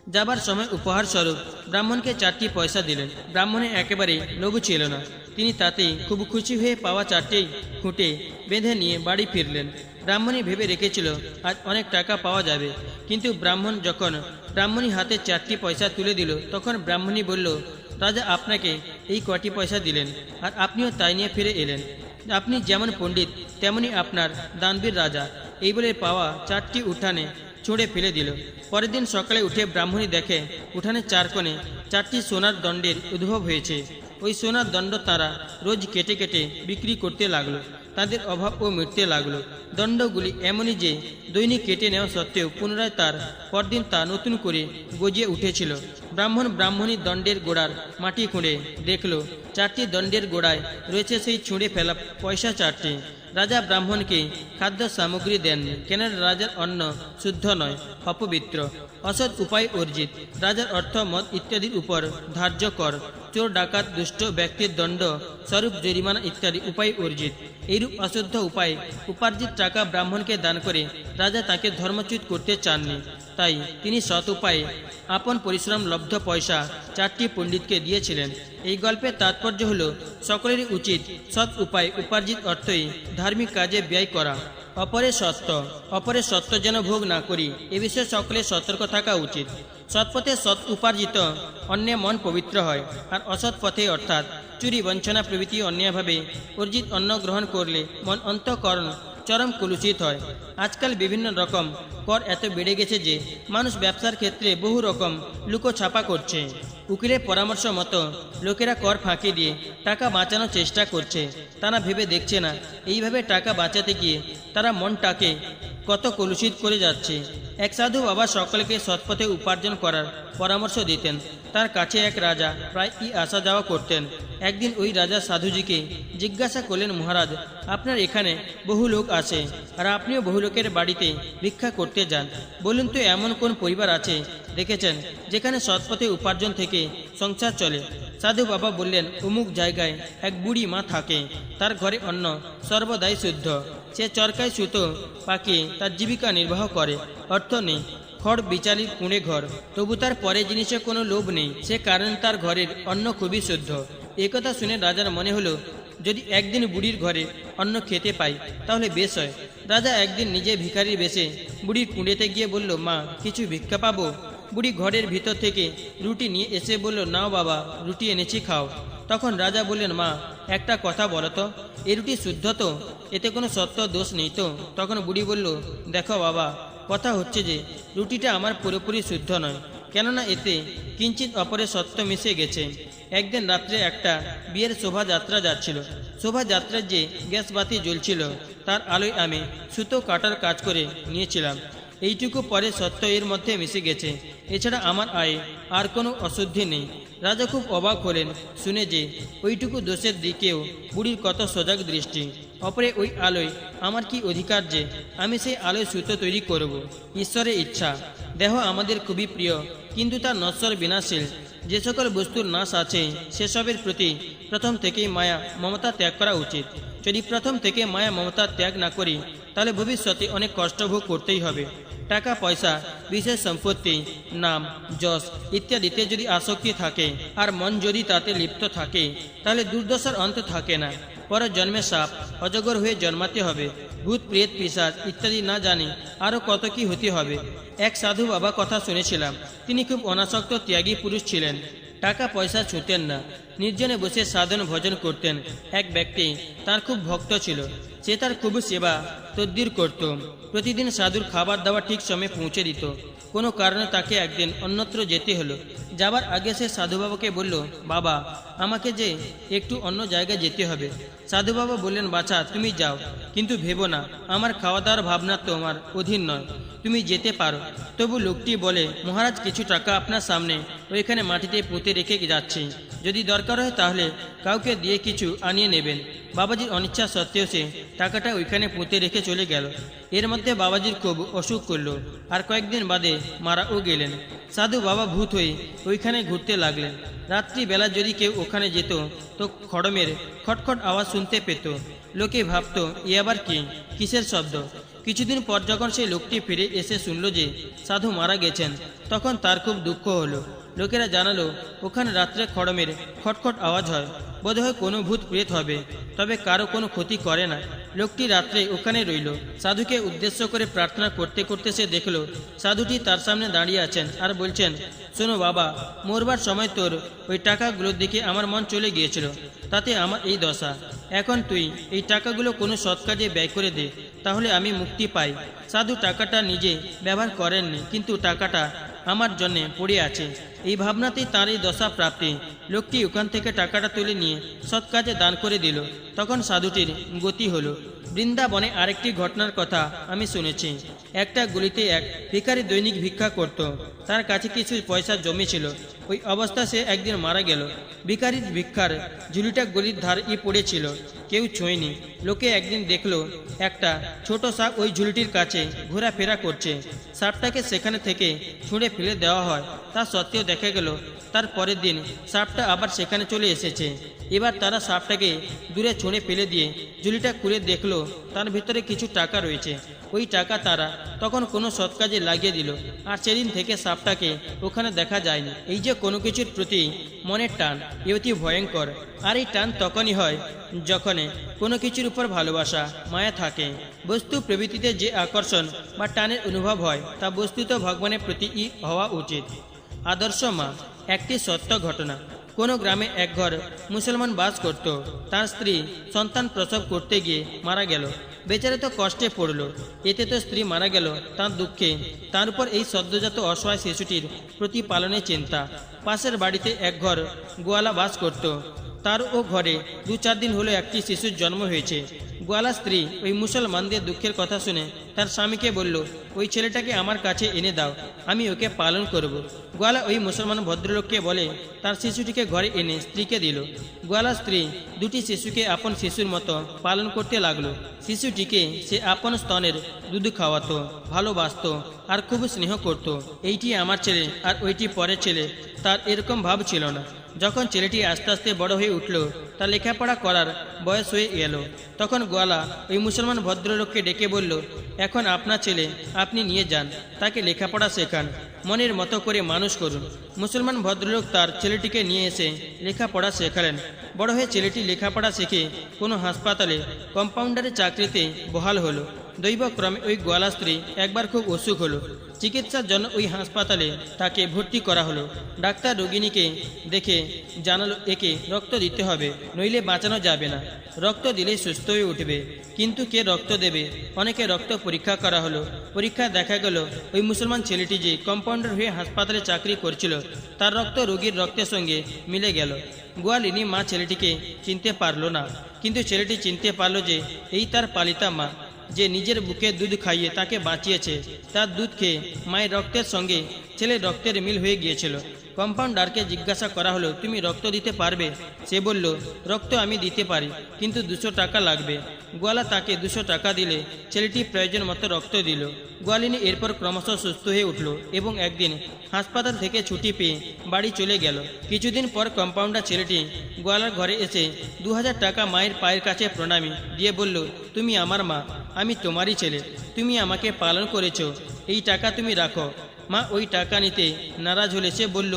যাবার সময় উপহার স্বরূপ ব্রাহ্মণকে 4টি পয়সা দিলেন। ব্রাহ্মণে একেবারে লোভী ছিল না, তিনি তাতেই খুব খুশি হয়ে পাওয়া 4টি খুঁটে বেঁধে নিয়ে বাড়ি ফিরলেন। ব্রাহ্মণী ভেবে রেখেছিল আজ অনেক টাকা পাওয়া যাবে, কিন্তু ব্রাহ্মণ যখন ব্রাহ্মণী হাতে 4টি পয়সা তুলে দিল, তখন ব্রাহ্মণী বলল, রাজা আপনাকে এই কটি পয়সা দিলেন আর আপনিও তাই নিয়ে ফিরে এলেন। আপনি যেমন পণ্ডিত তেমনি আপনার দানবীর রাজা। এই বলে পাওয়া 4টি উঠানে ছুঁড়ে ফেলে দিল। পরের দিন সকালে উঠে ব্রাহ্মণী দেখে উঠানের 4 কোণে 4টি সোনার দণ্ডের উদ্ভব হয়েছে। ওই সোনার দণ্ড তারা রোজ কেটে কেটে বিক্রি করতে লাগলো। তাদের অভাবও মিটতে লাগলো। দণ্ডগুলি এমনই যে দৈনিক কেটে নেওয়া সত্ত্বেও পুনরায় তার পরদিন তা নতুন করে গজিয়ে উঠেছিল। ব্রাহ্মণীর দণ্ডের গোড়ার মাটি খুঁড়ে দেখল 4টি দণ্ডের গোড়ায় রয়েছে সেই ছুঁড়ে ফেলা পয়সা 4টি। রাজা ব্রাহ্মণকে খাদ্য সামগ্রী দেন, কেন রাজার অন্ন শুদ্ধ নয়, অপবিত্র, অসৎ উপায় অর্জিত। রাজার অর্থ মদ ইত্যাদির উপর ধার্য কর, চোর ডাকাত দুষ্ট ব্যক্তির দণ্ড স্বরূপ জরিমানা ইত্যাদি উপায় অর্জিত। এইরূপ অশুদ্ধ উপায় উপার্জিত টাকা ব্রাহ্মণকে দান করে রাজা তাকে ধর্মচ্যুত করতে চাননি। তাই তিনি সৎ উপায়ে আপন পরিশ্রম লব্ধ পয়সা 4টি পণ্ডিতকে দিয়েছিলেন। এই গল্পের তাৎপর্য হল সকলেরই উচিত সৎ উপায় উপার্জিত অর্থই ধার্মিক কাজে ব্যয় করা। অপরের সত্য যেন ভোগ না করি, এ বিষয়ে সকলের সতর্ক থাকা উচিত। সৎপথে সৎ উপার্জিত অন্যে মন পবিত্র হয়, আর অসৎ পথে অর্থাৎ চুরি বঞ্চনা প্রভৃতি অন্যায়ভাবে অর্জিত অন্ন গ্রহণ করলে মন অন্তঃকরণ চরম কলুষিত হয়। আজকাল বিভিন্ন রকম কর এত বেড়ে গেছে যে মানুষ ব্যবসার ক্ষেত্রে বহু রকম লুকোছাপা করছে। উকিলের পরামর্শ মতো লোকেরা কর ফাঁকি দিয়ে টাকা বাঁচানোর চেষ্টা করছে। তারা ভেবে দেখছে না এইভাবে টাকা বাঁচাতে গিয়ে তারা মনটাকে কত কলুষিত করে যাচ্ছে। এক সাধু বাবা সকলকে সৎপথে উপার্জন করার পরামর্শ দিতেন। তার কাছে এক রাজা প্রায়ই আসা যাওয়া করতেন। একদিন ওই রাজা সাধুজিকে জিজ্ঞাসা করলেন, মহারাজ, আপনার এখানে বহু লোক আসে আর আপনিও বহু লোকের বাড়িতে ভিক্ষা করতে যান। বলুন তো এমন কোন পরিবার আছে দেখেছেন যেখানে সৎপথে উপার্জন থেকে সংসার চলে? সাধু বাবা বললেন, অমুক জায়গায় এক বুড়ি মা থাকে, তার ঘরে অন্ন সর্বদাই শুদ্ধ, সে চরকায় সুতো পাকিয়ে তার জীবিকা নির্বাহ করে। অর্থ নেই, খড় বিচালির কুঁড়ে ঘর, তবু তার পরে জিনিসে কোনো লোভ নেই, সে কারণ তার ঘরের অন্ন খুবই শুদ্ধ। একথা শুনে রাজার মনে হলো, যদি একদিন বুড়ির ঘরে অন্ন খেতে পাই তাহলে বেশ হয়। রাজা একদিন নিজে ভিখারির বেশে বুড়ির কুঁড়েতে গিয়ে বলল, মা, কিছু ভিক্ষা পাবো? বুড়ি ঘরের ভিতর থেকে রুটি নিয়ে এসে বলল, নাও বাবা, রুটি এনেছি, খাও। তখন রাজা বললেন, মা, একটা কথা বলো তো, এ রুটি শুদ্ধ তো? এতে কোনো সত্য দোষ নেই তো? তখন বুড়ি বলল, দেখো বাবা, কথা হচ্ছে যে রুটিটা আমার পুরোপুরি শুদ্ধ নয়, কেননা এতে কিঞ্চিত অপরের সত্য মিশে গেছে। একদিন রাত্রে একটা বিয়ের শোভাযাত্রা যাচ্ছিল। শোভাযাত্রার যে গ্যাস বাতি জ্বলছিল তার আলোয় আমি সুতো কাটার কাজ করে নিয়েছিলাম। এইটুকু পরে সত্য এর মধ্যে মিশে গেছে, এছাড়া আমার আয়ে আর কোনো অশুদ্ধি নেই। রাজা খুব অবাক হলেন শুনে যে ওইটুকু দোষের দিকেও বুড়ির কত সজাগ দৃষ্টি। অপরে ওই আলোয় আমার কি অধিকার যে আমি সেই আলোয় সুতো তৈরি করব? ঈশ্বরের ইচ্ছা। দেহ আমাদের খুবই প্রিয়, কিন্তু তা নশ্বর বিনাশীল। যে সকল বস্তুর নাশ আছে সেসবের প্রতি প্রথম থেকেই মায়া মমতা ত্যাগ করা উচিত। যদি প্রথম থেকে মায়া মমতা ত্যাগ না করি তাহলে ভবিষ্যতে অনেক কষ্ট ভোগ করতেই হবে। টাকা পয়সা, বিশেষ সম্পত্তি, নাম, যশ ইত্যাদিতে যদি আসক্তি থাকে আর মন যদি তাতে লিপ্ত থাকে তাহলে দুর্দশার অন্ত থাকে না। পরের জন্মে সাপ অজগর হয়ে জন্মাতে হবে, ভূত প্রেত পিশাচ ইত্যাদি না জানি আরও কত কি হতে হবে। এক সাধু বাবা কথা শুনেছিলাম, তিনি খুব অনাসক্ত ত্যাগী পুরুষ ছিলেন, টাকা পয়সা ছুঁতেন না, নির্জনে বসে সাধন ভজন করতেন। এক ব্যক্তি তার খুব ভক্ত ছিল, সে তার খুব সেবা তদ্বির করত। প্রতিদিন সাধুর খাবার দাবার ঠিক সময়ে পৌঁছে দিত। কোনো কারণে তাকে একদিন অন্যত্র যেতে হলো। যাবার আগে সে সাধু বাবাকে বলল, বাবা, আমাকে যে একটু অন্য জায়গায় যেতে হবে। সাধু বাবা বললেন, বাছা, তুমি যাও, কিন্তু ভেবো না আমার খাওয়া দাওয়ার ভাবনা তোমার অধীন নয়, তুমি যেতে পারো। তবু লোকটি বলে, মহারাজ, কিছু টাকা আপনার সামনে ওইখানে মাটিতে পুঁতে রেখে যাচ্ছি, যদি দরকার হয় তাহলে কাউকে দিয়ে কিছু আনিয়ে নেবেন। বাবাজির অনিচ্ছা সত্ত্বেও সে টাকাটা ওইখানে পুঁতে রেখে চলে গেল। এর মধ্যে বাবাজির খুব অসুখ করল, আর কয়েকদিন বাদে মারাও গেলেন। সাধু বাবা ভূত হয়ে ওইখানে ঘুরতে লাগলেন। রাত্রিবেলা যদি কেউ ওখানে যেত তো খড়মের খটখট আওয়াজ শুনতে পেত। লোকে ভাবত, এ আবার কি, কিসের শব্দ? কিছুদিন পর যখন সেই লোকটি ফিরে এসে শুনল যে সাধু মারা গেছেন, তখন তার খুব দুঃখ হলো। লোকেরা জানালো ওখানে রাত্রে খড়মের খটখট আওয়াজ হয়, বোধহয় কোনো ভূত প্রেত হবে, তবে কারো কোনো ক্ষতি করে না। লোকটি রাত্রে ওখানে রইল। সাধুকে উদ্দেশ্য করে প্রার্থনা করতে করতে সে দেখল সাধুটি তার সামনে দাঁড়িয়ে আছেন আর বলছেন, শোনো বাবা, মরবার সময় তোর ওই টাকাগুলোর দিকে আমার মন চলে গিয়েছিল, তাতে আমার এই দশা। এখন তুই এই টাকাগুলো কোনো সৎ কাজে ব্যয় করে দে, তাহলে আমি মুক্তি পাই। সাধু টাকাটা নিজে ব্যবহার করেননি, কিন্তু টাকাটা আমার জন্যে পড়ে আছে। এই ভাবনাতেই তার এই দশা প্রাপ্তি। লোকটি ওখান থেকে টাকাটা তুলে নিয়ে সৎ কাজে দান করে দিল। তখন সাধুটির গতি হলো। বৃন্দাবনে আরেকটি ঘটনার কথা আমি শুনেছি। একটা গলিতে এক ভিখারি দৈনিক ভিক্ষা করত। তার কাছে কিছু পয়সা জমেছিল। ওই অবস্থা সে একদিন মারা গেল। ভিখারির ভিক্ষার ঝুলিটা গলির ধারে পড়েছিল, কেউ ছোঁয়নি। লোকে একদিন দেখলো একটা ছোট সাপ ওই ঝুলিটির কাছে ঘোরাফেরা করছে। সাপটাকে সেখানে থেকে ছুঁড়ে ফেলে দেওয়া হয়, তা সত্ত্বেও দেখা গেল তার পরের দিন সাপটা আবার সেখানে চলে এসেছে। এবার তারা সাপটাকে দূরে ছুঁড়ে ফেলে দিয়ে ঝুলিটা খুলে দেখলো তার ভিতরে কিছু টাকা রয়েছে। ওই টাকা তারা তখন কোনো সৎ কাজে লাগিয়ে দিল, আর সেদিন থেকে সাপটাকে ওখানে দেখা যায়নি। এই যে কোনো কিছুর প্রতি মনের টান, এ অতি ভয়ঙ্কর। আর এই টান তখনই হয় যখন কোনো কিছুর উপর ভালোবাসা মায়া থাকে। বস্তু প্রবৃত্তিতে যে আকর্ষণ বা টানের অনুভব হয় তা বস্তুত ভগবানের প্রতিই হওয়া উচিত। আদর্শ মা। একটি সত্য ঘটনা। কোনো গ্রামে এক ঘর মুসলমান বাস করত। তার স্ত্রী সন্তান প্রসব করতে গিয়ে মারা গেল। বেচারা তো কষ্টে পড়ল। এতে তো স্ত্রী মারা গেল, তার দুঃখে তার উপর এই সদ্যজাত অসহায় শিশুটির প্রতিপালনের চিন্তা। পাশের বাড়িতে এক ঘর গোয়ালা বাস করত। তার ও ঘরে 2-4 দিন হলো একটি শিশুর জন্ম হয়েছে। গোয়ালা স্ত্রী ওই মুসলমানদের দুঃখের কথা শুনে তার স্বামীকে বলল, ওই ছেলেটাকে আমার কাছে এনে দাও, আমি ওকে পালন করব। গোয়ালা ওই মুসলমান ভদ্রলোককে বলে তার শিশুটিকে ঘরে এনে স্ত্রীকে দিল। গোয়ালা স্ত্রী দুটি শিশুকে আপন শিশুর মতো পালন করতে লাগলো। শিশুটিকে সে আপন স্তনের দুধ খাওয়াতো, ভালোবাসতো আর খুব স্নেহ করত। এইটি আমার ছেলে আর ওইটি পরের ছেলে, তার এরকম ভাব ছিল না। যখন ছেলেটি আস্তে আস্তে বড় হয়ে উঠল, তার লেখাপড়া করার বয়স হয়ে গেল, তখন গোয়ালা ওই মুসলমান ভদ্রলোককে ডেকে বলল, এখন আপনার ছেলে আপনি নিয়ে যান, তাকে লেখাপড়া শেখান, মনের মতো করে মানুষ করুন। মুসলমান ভদ্রলোক তার ছেলেটিকে নিয়ে এসে লেখাপড়া শেখালেন। বড় হয়ে ছেলেটি লেখাপড়া শিখে কোনো হাসপাতালে কম্পাউন্ডারের চাকরিতে বহাল হলো। দৈবক্রমে ওই গোয়ালা স্ত্রী একবার খুব অসুখ হলো। চিকিৎসার জন্য ওই হাসপাতালে তাকে ভর্তি করা হলো। ডাক্তার রোগিণীকে দেখে জানালো, একে রক্ত দিতে হবে, নইলে বাঁচানো যাবে না, রক্ত দিলেই সুস্থ হয়ে উঠবে। কিন্তু কে রক্ত দেবে? অনেকে রক্ত পরীক্ষা করা হলো। পরীক্ষা দেখা গেল ওই মুসলমান ছেলেটি যে কম্পাউন্ডার হয়ে হাসপাতালে চাকরি করছিল, তার রক্ত রোগীর রক্তের সঙ্গে মিলে গেল। গোয়ালিনী মা ছেলেটিকে চিনতে পারলো না, কিন্তু ছেলেটি চিনতে পারলো যে এই তার পালিতা মা, যে নিজের বুকে দুধ খাইয়ে তাকে বাঁচিয়েছে। তার দুধ খেয়ে মায়ের রক্তের সঙ্গে ছেলের রক্তের মিল হয়ে গিয়েছিল। কম্পাউন্ডারকে জিজ্ঞাসা করা হলো, তুমি রক্ত দিতে পারবে? সে বলল, রক্ত আমি দিতে পারি, কিন্তু 200 টাকা লাগবে। গোয়ালা তাকে 200 টাকা দিলে ছেলেটি প্রয়োজন মতো রক্ত দিল। গোয়ালিনী এরপর ক্রমশ সুস্থ হয়ে উঠল এবং একদিন হাসপাতাল থেকে ছুটি পেয়ে বাড়ি চলে গেল। কিছুদিন পর কম্পাউন্ডার ছেলেটি গোয়ালার ঘরে এসে 2000 টাকা মায়ের পায়ের কাছে প্রণামী দিয়ে বলল, তুমি আমার মা, আমি তোমারই ছেলে, তুমি আমাকে পালন করেছ, এই টাকা তুমি রাখো। মা ওই টাকা নিতে নারাজ হলে সে বলল,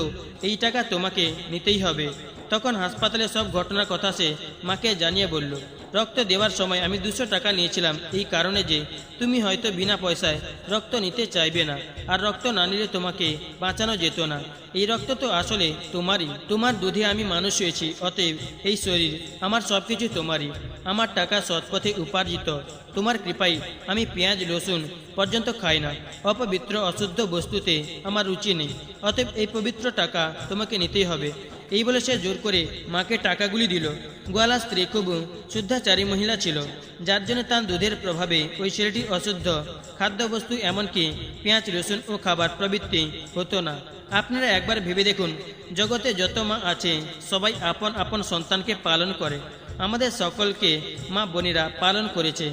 এই টাকা তোমাকে নিতেই হবে। তখন হাসপাতালে সব ঘটনার কথা সে মাকে জানিয়ে বলল, রক্ত দেওয়ার সময় আমি 200 টাকা নিয়েছিলাম এই কারণে যে তুমি হয়তো বিনা পয়সায় রক্ত নিতে চাইবে না, আর রক্ত না নিলে তোমাকে বাঁচানো যেত না। এই রক্ত তো আসলে তোমারই, তোমার দুধে আমি মানুষ হয়েছি, অতএব এই শরীর আমার সব কিছু তোমারই। আমার টাকা সৎপথে উপার্জিত, তোমার কৃপায় আমি পেঁয়াজ রসুন পর্যন্ত খাই না। অপবিত্র অশুদ্ধ বস্তুতে আমার রুচি নেই, অতএব এই পবিত্র টাকা তোমাকে নিতেই হবে। এই বলে সে জোর করে মাকে টাকাগুলি দিল। গোয়ালা স্ত্রী খুব শুদ্ধাচারী মহিলা ছিল, যার জন্য তার দুধের প্রভাবে ওই ছেলেটির অশুদ্ধ খাদ্যবস্তু এমনকি পেঁয়াজ রসুন ও খাবার প্রবৃত্তি হতো না। আপনারা একবার ভেবে দেখুন, জগতে যত মা আছে সবাই আপন আপন সন্তানকে পালন করে। আমাদের সকলকে মা বোনেরা পালন করেছে।